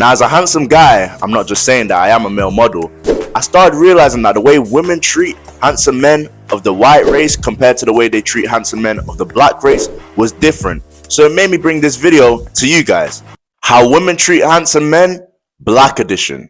Now, as a handsome guy, I'm not just saying that, I am a male model. I started realizing that the way women treat handsome men of the white race compared to the way they treat handsome men of the black race was different. So it made me bring this video to you guys. How women treat handsome men, black edition.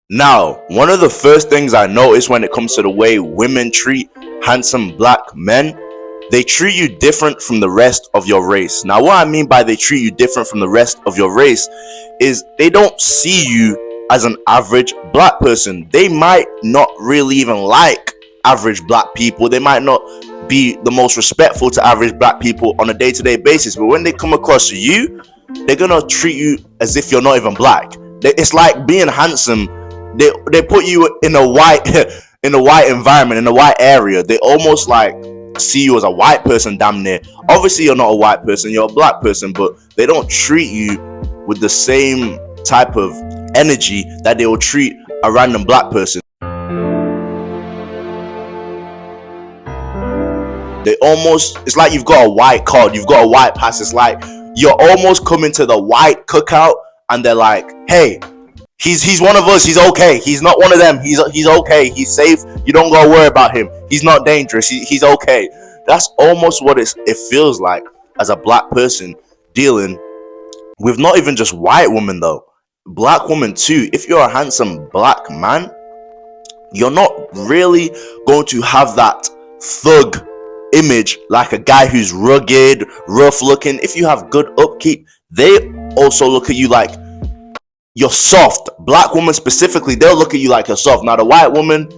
Now, one of the first things I noticed when it comes to the way women treat handsome black men, they treat you different from the rest of your race. Now, what I mean by they treat you different from the rest of your race is they don't see you as an average black person. They might not really even like average black people. They might not be the most respectful to average black people on a day-to-day basis. But when they come across you, they're gonna treat you as if you're not even black. It's like being handsome. They put you in a white in a white environment, in a white area. They almost like see you as a white person, damn near. Obviously you're not a white person, you're a black person, but they don't treat you with the same type of energy that they will treat a random black person. It's like you've got a white card, you've got a white pass. It's like you're almost coming to the white cookout and they're like, hey, he's one of us, he's okay, he's not one of them, he's okay, he's safe, you don't gotta worry about him, he's not dangerous, he's okay. That's almost what it feels like as a black person dealing with not even just white women though, black women too. If you're a handsome black man, you're not really going to have that thug image like a guy who's rugged, rough looking. If you have good upkeep, they also look at you like you're soft. Black women specifically, they'll look at you like you're soft. Now the white woman,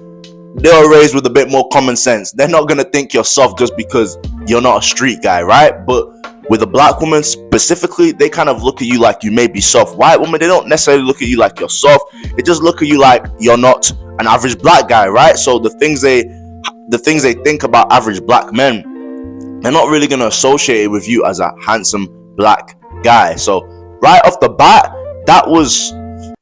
they're raised with a bit more common sense. They're not gonna think you're soft just because you're not a street guy, right? But with a black woman specifically, they kind of look at you like you may be soft. White women, they don't necessarily look at you like you're soft. They just look at you like you're not an average black guy, right? So the things they think about average black men, they're not really gonna associate it with you as a handsome black guy. So right off the bat,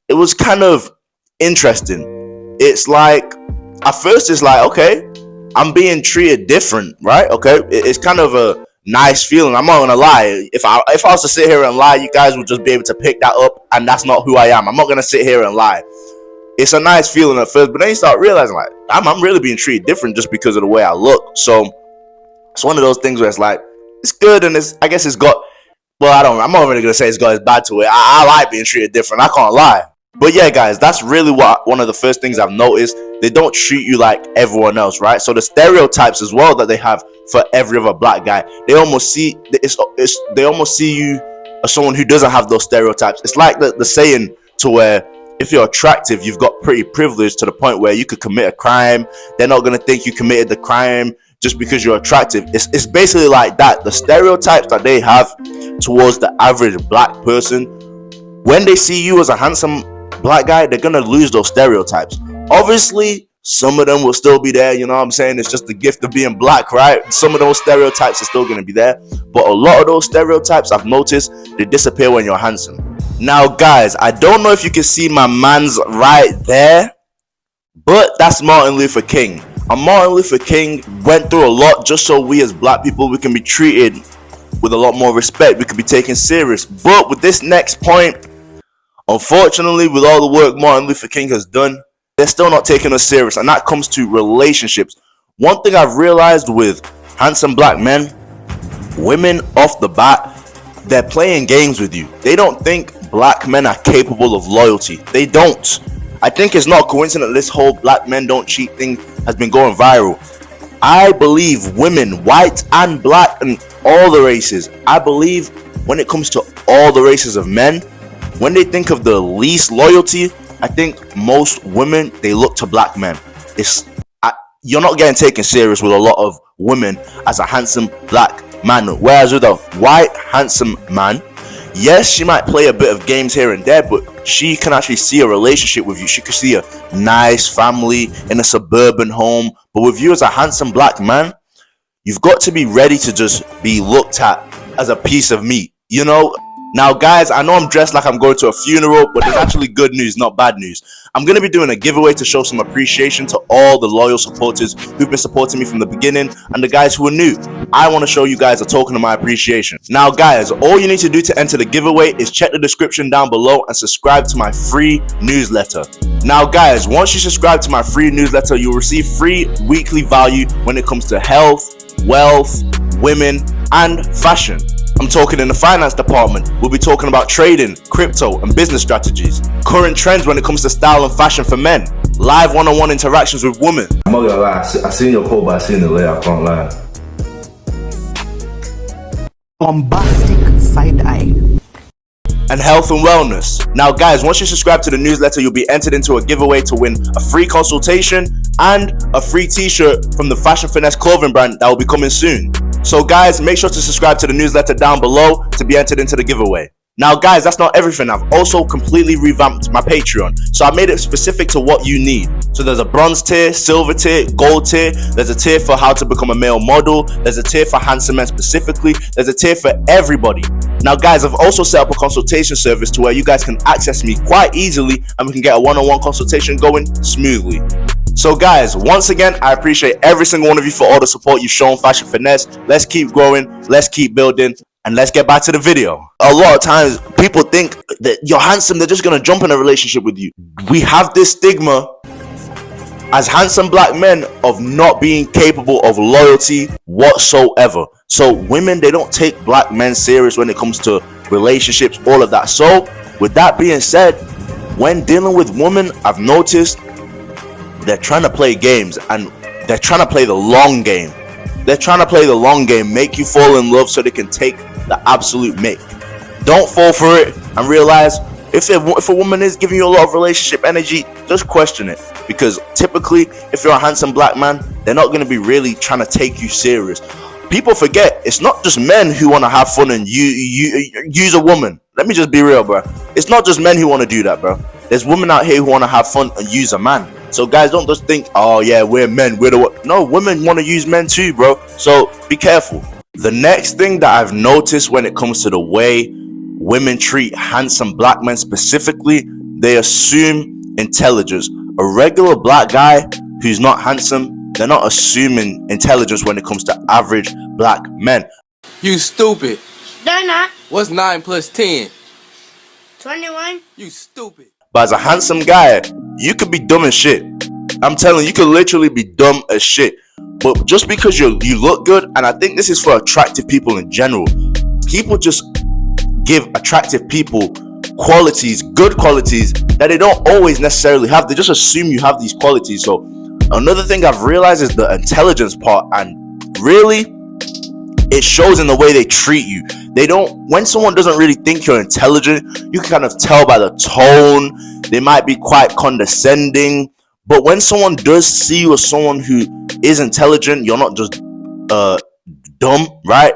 it was kind of interesting. It's like at first it's like, okay, I'm being treated different, right? Okay, it's kind of a nice feeling. I'm not gonna lie. If I was to sit here and lie, you guys would just be able to pick that up, and that's not who I am. I'm not gonna sit here and lie. It's a nice feeling at first, but then you start realizing like I'm really being treated different just because of the way I look. So it's one of those things where it's like it's good, and I guess it's got, well, I'm not really gonna say it's got as bad to it. I like being treated different, I can't lie. But yeah, guys, that's really one of the first things I've noticed. They don't treat you like everyone else, right? So the stereotypes as well that they have for every other black guy, they almost see you as someone who doesn't have those stereotypes. It's like the saying to where if you're attractive, you've got pretty privilege to the point where you could commit a crime. They're not gonna think you committed the crime just because you're attractive. It's basically like that. The stereotypes that they have towards the average black person, when they see you as a handsome black guy, they're gonna lose those stereotypes. Obviously, some of them will still be there, you know what I'm saying? It's just the gift of being black, right? Some of those stereotypes are still gonna be there, but a lot of those stereotypes, I've noticed, they disappear when you're handsome. Now, guys, I don't know if you can see my man's right there, but that's Martin Luther King. And Martin Luther King went through a lot just so we as black people, we can be treated with a lot more respect, we can be taken serious. But with this next point, unfortunately, with all the work Martin Luther King has done, they're still not taking us serious, and that comes to relationships. One thing I've realized with handsome black men, women off the bat, they're playing games with you. They don't think black men are capable of loyalty. They don't. I think it's not coincident this whole black men don't cheat thing has been going viral. I believe women, white and black and all the races, I believe when it comes to all the races of men, when they think of the least loyalty, I think most women, they look to black men. You're not getting taken serious with a lot of women as a handsome black man. Whereas with a white handsome man, yes, she might play a bit of games here and there, but she can actually see a relationship with you. She could see a nice family in a suburban home. But with you as a handsome black man, you've got to be ready to just be looked at as a piece of meat. You know, Now guys, I know I'm dressed like I'm going to a funeral, but there's actually good news, not bad news. I'm going to be doing a giveaway to show some appreciation to all the loyal supporters who've been supporting me from the beginning and the guys who are new. I want to show you guys a token of my appreciation. Now guys, all you need to do to enter the giveaway is check the description down below and subscribe to my free newsletter. Now guys, once you subscribe to my free newsletter, you'll receive free weekly value when it comes to health, wealth, women, and fashion. I'm talking in the finance department. We'll be talking about trading, crypto, and business strategies. Current trends when it comes to style and fashion for men. Live one-on-one interactions with women. I'm not gonna lie, I seen your quote, but I seen the layout, I can't lie. Bombastic side eye. And health and wellness. Now guys, once you subscribe to the newsletter, you'll be entered into a giveaway to win a free consultation and a free t-shirt from the Fashion Finesse clothing brand that will be coming soon. So guys, make sure to subscribe to the newsletter down below to be entered into the giveaway. Now guys, that's not everything. I've also completely revamped my Patreon. So I made it specific to what you need. So there's a bronze tier, silver tier, gold tier. There's a tier for how to become a male model. There's a tier for handsome men specifically. There's a tier for everybody. Now guys, I've also set up a consultation service to where you guys can access me quite easily and we can get a one-on-one consultation going smoothly. So guys, once again, I appreciate every single one of you for all the support you've shown Fashion Finesse. Let's keep growing, let's keep building, and let's get back to the video. A lot of times, people think that you're handsome, they're just gonna jump in a relationship with you. We have this stigma as handsome black men of not being capable of loyalty whatsoever. So women, they don't take black men serious when it comes to relationships, all of that. So with that being said, when dealing with women, I've noticed they're trying to play games and they're trying to play the long game. They're trying to play the long game, make you fall in love so they can take the absolute mick. Don't fall for it and realize if a woman is giving you a lot of relationship energy, just question it. Because typically, if you're a handsome black man, they're not going to be really trying to take you serious. People forget, it's not just men who want to have fun and use a woman. Let me just be real, bro. It's not just men who want to do that, bro. There's women out here who want to have fun and use a man. So guys, don't just think, oh yeah, we're men, we're the what. No, women want to use men too, bro. So be careful. The next thing that I've noticed when it comes to the way women treat handsome black men specifically, they assume intelligence. A regular black guy who's not handsome, they're not assuming intelligence when it comes to average black men. You stupid. They're not. What's 9 plus 10? 21. You stupid. But as a handsome guy, you could be dumb as shit. I'm telling you, you could literally be dumb as shit. But just because you look good, and I think this is for attractive people in general, people just give attractive people qualities, good qualities that they don't always necessarily have. They just assume you have these qualities. So another thing I've realized is the intelligence part, and really it shows in the way they treat you. They don't, when someone doesn't really think you're intelligent, you can kind of tell by the tone. They might be quite condescending, but when someone does see you as someone who is intelligent, you're not just dumb, right?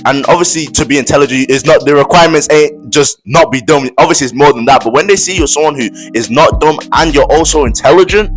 And obviously, to be intelligent is not, the requirements ain't just not be dumb. Obviously, it's more than that. But when they see you as someone who is not dumb and you're also intelligent,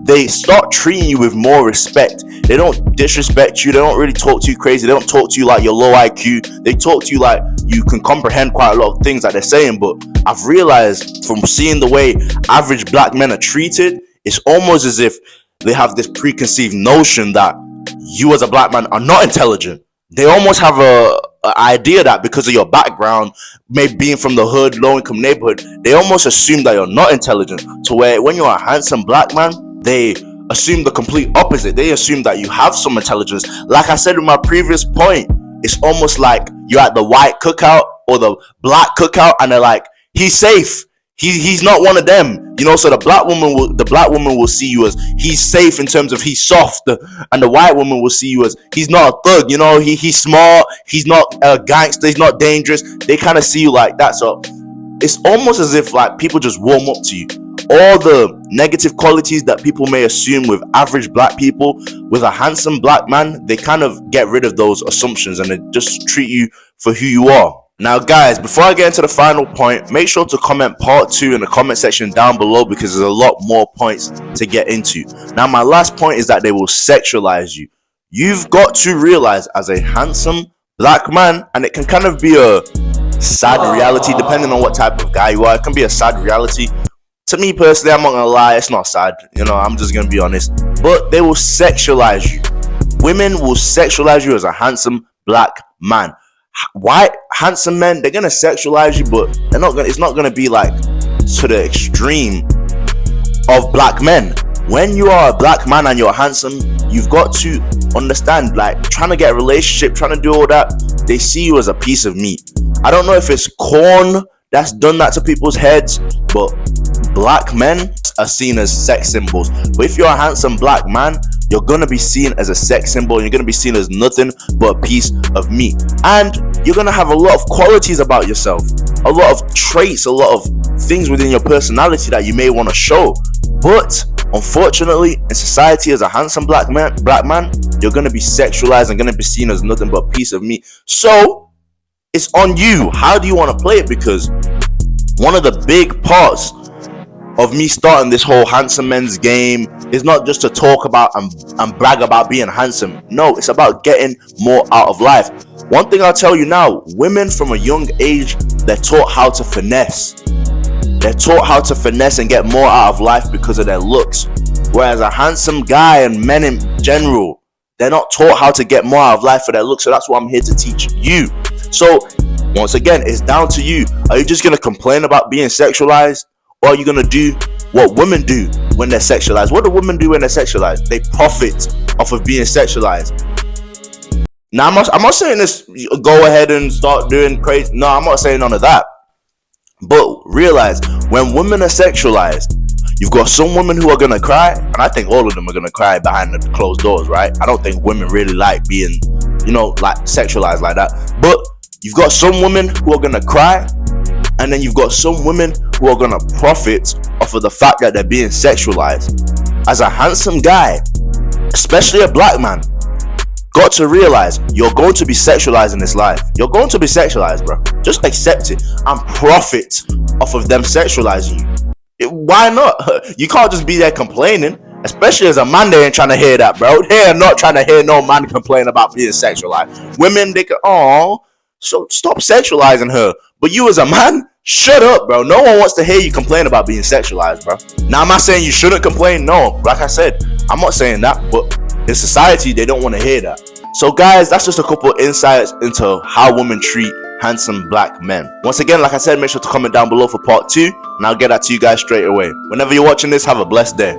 they start treating you with more respect. They don't disrespect you. They don't really talk to you crazy. They don't talk to you like you're low IQ. They talk to you like you can comprehend quite a lot of things that they're saying. But I've realized from seeing the way average black men are treated, it's almost as if they have this preconceived notion that you as a black man are not intelligent. They almost have a idea that because of your background, maybe being from the hood, low income neighborhood, they almost assume that you're not intelligent. To where when you're a handsome black man, they assume the complete opposite. They assume that you have some intelligence. Like I said in my previous point, it's almost like you're at the white cookout or the black cookout and they're like, he's safe. He's not one of them, you know. So the black woman will see you as he's safe in terms of he's soft, and the white woman will see you as he's not a thug, you know. He's smart, he's not a gangster, he's not dangerous. They kind of see you like that. So it's almost as if like people just warm up to you. All the negative qualities that people may assume with average black people, with a handsome black man, they kind of get rid of those assumptions and they just treat you for who you are. Now guys, before I get into the final point, make sure to comment part 2 in the comment section down below because there's a lot more points to get into. Now my last point is that they will sexualize you. You've got to realize as a handsome black man, and it can kind of be sad reality, depending on what type of guy you are. It can be a sad reality. To me personally, I'm not gonna lie, it's not sad. I'm just gonna be honest. But they will sexualize you. Women will sexualize you as a handsome black man. White handsome men, they're gonna sexualize you, but it's not gonna be like to the extreme of black men. When you are a black man and you're handsome, you've got to understand, like, trying to get a relationship, trying to do all that, they see you as a piece of meat. I don't know if it's corn that's done that to people's heads, but black men are seen as sex symbols. But if you're a handsome black man, you're gonna be seen as a sex symbol. You're gonna be seen as nothing but a piece of meat, and you're gonna have a lot of qualities about yourself, a lot of traits, a lot of things within your personality that you may want to show. But unfortunately, in society, as a handsome black man, you're gonna be sexualized and gonna be seen as nothing but a piece of meat. So it's on you. How do you want to play it? Because one of the big parts of me starting this whole handsome men's game is not just to talk about and brag about being handsome. No, it's about getting more out of life. One thing I'll tell you now, women from a young age, they're taught how to finesse. They're taught how to finesse and get more out of life because of their looks. Whereas a handsome guy and men in general, they're not taught how to get more out of life for their looks. So that's what I'm here to teach you. So once again, it's down to you. Are you just going to complain about being sexualized? Or are you going to do what women do when they're sexualized? What do women do when they're sexualized? They profit off of being sexualized. Now, I'm not saying this, go ahead and start doing crazy. No, I'm not saying none of that. But realize, when women are sexualized, you've got some women who are going to cry. And I think all of them are going to cry behind the closed doors, right? I don't think women really like being, like sexualized like that. But you've got some women who are going to cry. And then you've got some women who are gonna profit off of the fact that they're being sexualized. As a handsome guy, especially a black man, got to realize you're going to be sexualized in this life. You're going to be sexualized, bro. Just accept it and profit off of them sexualizing you. Why not? You can't just be there complaining. Especially as a man, they ain't trying to hear that, bro. They are not trying to hear no man complain about being sexualized. Women, they can, so stop sexualizing her. But you as a man, shut up, bro. No one wants to hear you complain about being sexualized, bro. Now, I'm not saying you shouldn't complain. No, like I said, I'm not saying that. But in society, they don't want to hear that. So, guys, that's just a couple insights into how women treat handsome black men. Once again, like I said, make sure to comment down below for part 2. And I'll get that to you guys straight away. Whenever you're watching this, have a blessed day.